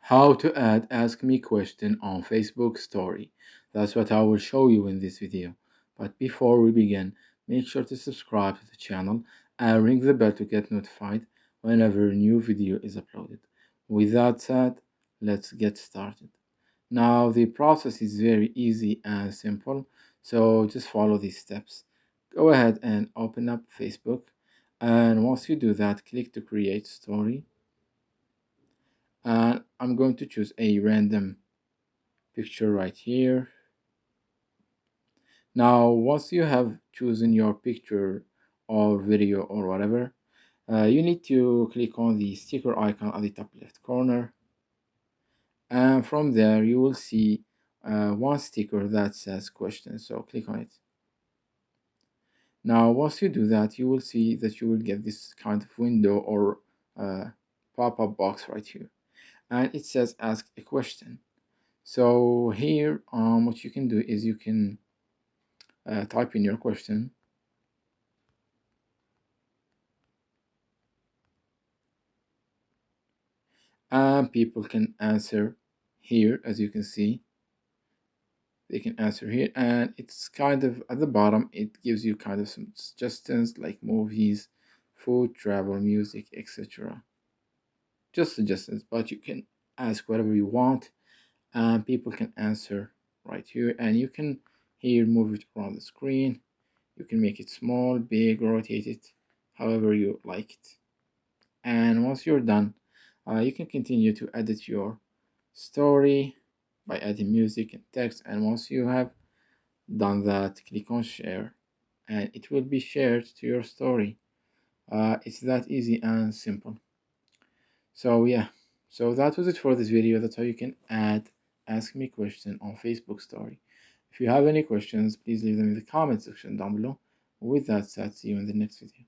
How to add Ask Me Question on Facebook Story. That's what I will show you in this video. But before we begin, make sure to subscribe to the channel and ring the bell to get notified whenever a new video is uploaded. With that said, let's get started. Now the process is very easy and simple, so just follow these steps. Go ahead and open up Facebook, and once you do that, click to create story, and I'm going to choose a random picture right here. Now once you have chosen your picture or video or whatever, you need to click on the sticker icon at the top left corner, and from there you will see one sticker that says question, so click on it. Now once you do that, you will see that you will get this kind of window or pop-up box right here, and it says ask a question. So here what you can do is you can type in your question, and people can answer here. As you can see, they can answer here, and it's kind of at the bottom, it gives you kind of some suggestions like movies, food, travel, music, etc. Just suggestions, but you can ask whatever you want, and people can answer right here. And you can here move it around the screen. You can make it small, big, rotate it however you like it. And once you're done, you can continue to edit your story by adding music and text. And once you have done that, click on share, and it will be shared to your story. It's that easy and simple. So yeah, so that was it for this video. That's how you can add ask me question on Facebook story. If you have any questions, please leave them in the comment section down below. With that said, see you in the next video.